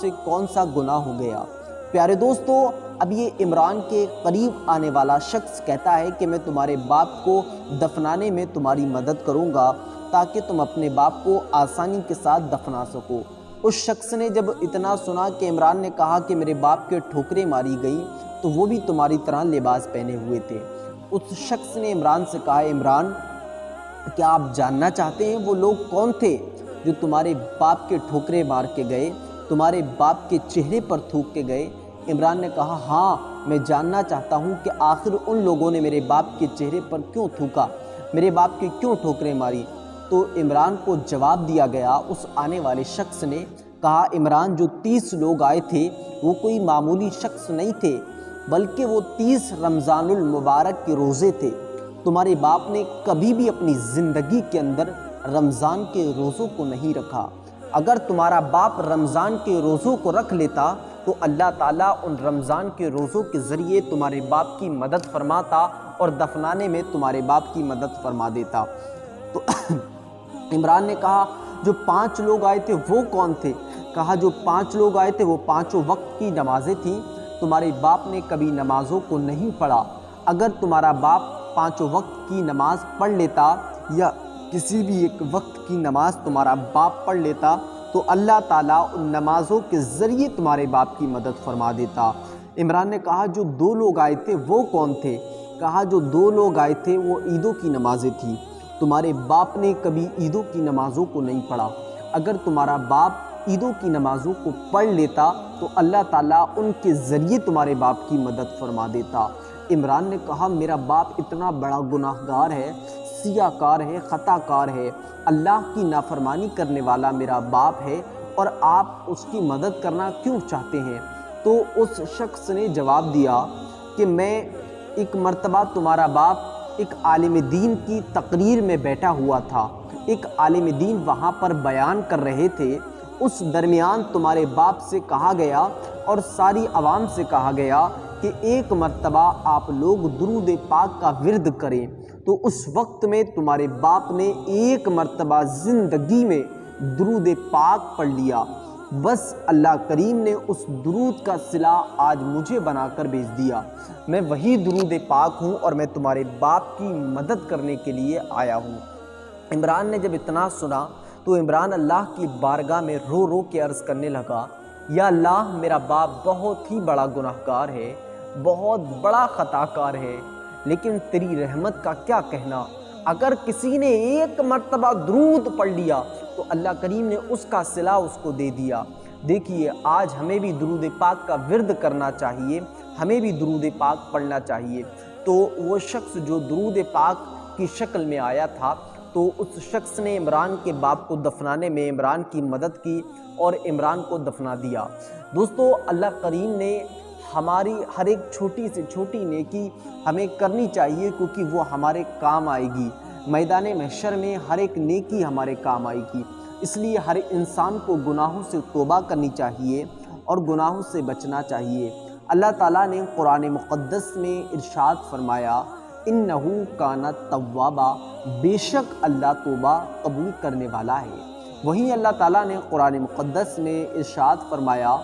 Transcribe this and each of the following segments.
سے کون سا گناہ ہو گیا؟ پیارے دوستو، اب یہ عمران کے قریب آنے والا شخص کہتا ہے کہ میں تمہارے باپ کو دفنانے میں تمہاری مدد کروں گا تاکہ تم اپنے باپ کو آسانی کے ساتھ دفنا سکو۔ اس شخص نے جب اتنا سنا کہ عمران نے کہا کہ میرے باپ کے ٹھوکریں ماری گئی تو وہ بھی تمہاری طرح لباس پہنے ہوئے تھے۔ اس شخص نے عمران سے کہا، عمران کیا آپ جاننا چاہتے ہیں وہ لوگ کون تھے جو تمہارے باپ کے ٹھوکریں مار کے گئے، تمہارے باپ کے چہرے پر تھوک کے گئے؟ عمران نے کہا، ہاں میں جاننا چاہتا ہوں کہ آخر ان لوگوں نے میرے باپ کے چہرے پر کیوں تھوکا، میرے باپ کی کیوں ٹھوکریں ماری؟ تو عمران کو جواب دیا گیا۔ اس آنے والے شخص نے کہا، عمران جو 30 لوگ آئے تھے وہ کوئی معمولی شخص نہیں تھے، بلکہ وہ 30 رمضان المبارک کے روزے تھے۔ تمہارے باپ نے کبھی بھی اپنی زندگی کے اندر رمضان کے روزوں کو نہیں رکھا۔ اگر تمہارا باپ رمضان کے روزوں کو رکھ لیتا تو اللہ تعالیٰ ان رمضان کے روزوں کے ذریعے تمہارے باپ کی مدد فرماتا اور دفنانے میں تمہارے باپ کی مدد فرما دیتا۔ تو عمران نے کہا، جو 5 لوگ آئے تھے وہ کون تھے؟ کہا، جو 5 لوگ آئے تھے وہ 5 وقت کی نمازیں تھیں۔ تمہارے باپ نے کبھی نمازوں کو نہیں پڑھا۔ اگر تمہارا باپ 5 وقت کی نماز پڑھ لیتا یا کسی بھی ایک وقت کی نماز تمہارا باپ پڑھ لیتا تو اللہ تعالیٰ ان نمازوں کے ذریعے تمہارے باپ کی مدد فرما دیتا۔ عمران نے کہا، جو 2 لوگ آئے تھے وہ کون تھے؟ کہا، جو 2 لوگ آئے تھے وہ عیدوں کی نمازیں تھیں۔ تمہارے باپ نے کبھی عیدوں کی نمازوں کو نہیں پڑھا۔ اگر تمہارا باپ عیدوں کی نمازوں کو پڑھ لیتا تو اللہ تعالیٰ ان کے ذریعے تمہارے باپ کی مدد فرما دیتا۔ عمران نے کہا، میرا باپ اتنا بڑا گناہ گار ہے، سیاہ کار ہے، خطا کار ہے، اللہ کی نافرمانی کرنے والا میرا باپ ہے، اور آپ اس کی مدد کرنا کیوں چاہتے ہیں؟ تو اس شخص نے جواب دیا کہ میں ایک مرتبہ تمہارا باپ ایک عالم دین کی تقریر میں بیٹھا ہوا تھا، ایک عالم دین وہاں پر بیان کر رہے تھے، اس درمیان تمہارے باپ سے کہا گیا اور ساری عوام سے کہا گیا کہ ایک مرتبہ آپ لوگ درود پاک کا ورد کریں، تو اس وقت میں تمہارے باپ نے ایک مرتبہ زندگی میں درود پاک پڑھ لیا۔ بس اللہ کریم نے اس درود کا صلہ آج مجھے بنا کر بھیج دیا۔ میں وہی درود پاک ہوں اور میں تمہارے باپ کی مدد کرنے کے لیے آیا ہوں۔ عمران نے جب اتنا سنا تو عمران اللہ کی بارگاہ میں رو رو کے عرض کرنے لگا، یا اللہ میرا باپ بہت ہی بڑا گناہ گار ہے، بہت بڑا خطا کار ہے، لیکن تیری رحمت کا کیا کہنا، اگر کسی نے ایک مرتبہ درود پڑھ لیا تو اللہ کریم نے اس کا صلہ اس کو دے دیا۔ دیکھیے آج ہمیں بھی درود پاک کا ورد کرنا چاہیے، ہمیں بھی درود پاک پڑھنا چاہیے۔ تو وہ شخص جو درود پاک کی شکل میں آیا تھا تو اس شخص نے عمران کے باپ کو دفنانے میں عمران کی مدد کی اور عمران کو دفنا دیا۔ دوستو اللہ کریم نے ہماری ہر ایک چھوٹی سے چھوٹی نیکی ہمیں کرنی چاہیے، کیونکہ وہ ہمارے کام آئے گی، میدان محشر میں ہر ایک نیکی ہمارے کام آئے گی۔ اس لیے ہر انسان کو گناہوں سے توبہ کرنی چاہیے اور گناہوں سے بچنا چاہیے۔ اللہ تعالیٰ نے قرآن مقدس میں ارشاد فرمایا، انہو کان توابا، بے شک اللہ توبہ قبول کرنے والا ہے۔ وہیں اللہ تعالیٰ نے قرآن مقدس میں ارشاد فرمایا،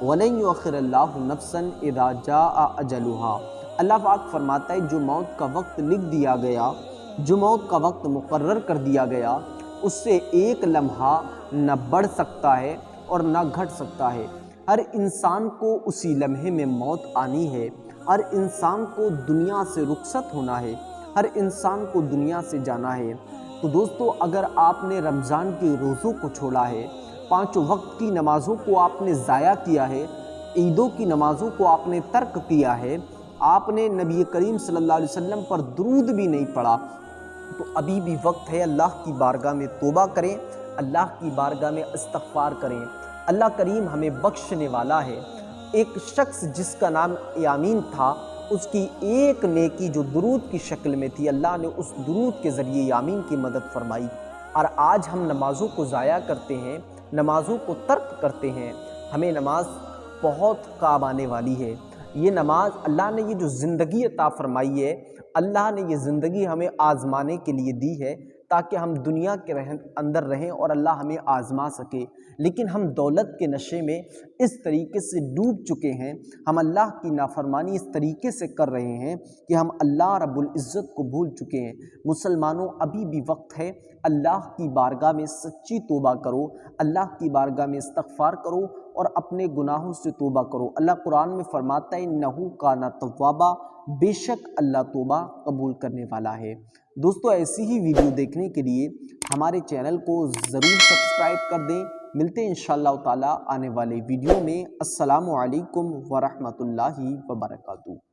وَلَن يُؤَخِّرَ اللَّهُ نَفْسًا إِذَا جَاءَ أَجَلُهَا، اللہ پاک فرماتا ہے جو موت کا وقت لکھ دیا گیا، جو موت کا وقت مقرر کر دیا گیا، اس سے ایک لمحہ نہ بڑھ سکتا ہے اور نہ گھٹ سکتا ہے۔ ہر انسان کو اسی لمحے میں موت آنی ہے، ہر انسان کو دنیا سے رخصت ہونا ہے، ہر انسان کو دنیا سے جانا ہے۔ تو دوستو اگر آپ نے رمضان کے روزوں کو چھوڑا ہے، 5 وقت کی نمازوں کو آپ نے ضائع کیا ہے، عیدوں کی نمازوں کو آپ نے ترک کیا ہے، آپ نے نبی کریم صلی اللہ علیہ وسلم پر درود بھی نہیں پڑھا، تو ابھی بھی وقت ہے اللہ کی بارگاہ میں توبہ کریں، اللہ کی بارگاہ میں استغفار کریں۔ اللہ کریم ہمیں بخشنے والا ہے۔ ایک شخص جس کا نام یامین تھا، اس کی ایک نیکی جو درود کی شکل میں تھی، اللہ نے اس درود کے ذریعے یامین کی مدد فرمائی۔ اور آج ہم نمازوں کو ضائع کرتے ہیں، نمازوں کو ترک کرتے ہیں۔ ہمیں نماز بہت کام آنے والی ہے۔ یہ نماز اللہ نے یہ جو زندگی عطا فرمائی ہے، اللہ نے یہ زندگی ہمیں آزمانے کے لیے دی ہے تاکہ ہم دنیا کے اندر رہیں اور اللہ ہمیں آزما سکے، لیکن ہم دولت کے نشے میں اس طریقے سے ڈوب چکے ہیں، ہم اللہ کی نافرمانی اس طریقے سے کر رہے ہیں کہ ہم اللہ رب العزت کو بھول چکے ہیں۔ مسلمانوں، ابھی بھی وقت ہے، اللہ کی بارگاہ میں سچی توبہ کرو، اللہ کی بارگاہ میں استغفار کرو اور اپنے گناہوں سے توبہ کرو۔ اللہ قرآن میں فرماتا ہے انہ کان توابا، بے شک اللہ توبہ قبول کرنے والا ہے۔ دوستو، ایسی ہی ویڈیو دیکھنے کے لیے ہمارے چینل کو ضرور سبسکرائب کر دیں۔ ملتے ہیں انشاءاللہ تعالی آنے والے ویڈیو میں۔ السلام علیکم ورحمۃ اللہ وبرکاتہ۔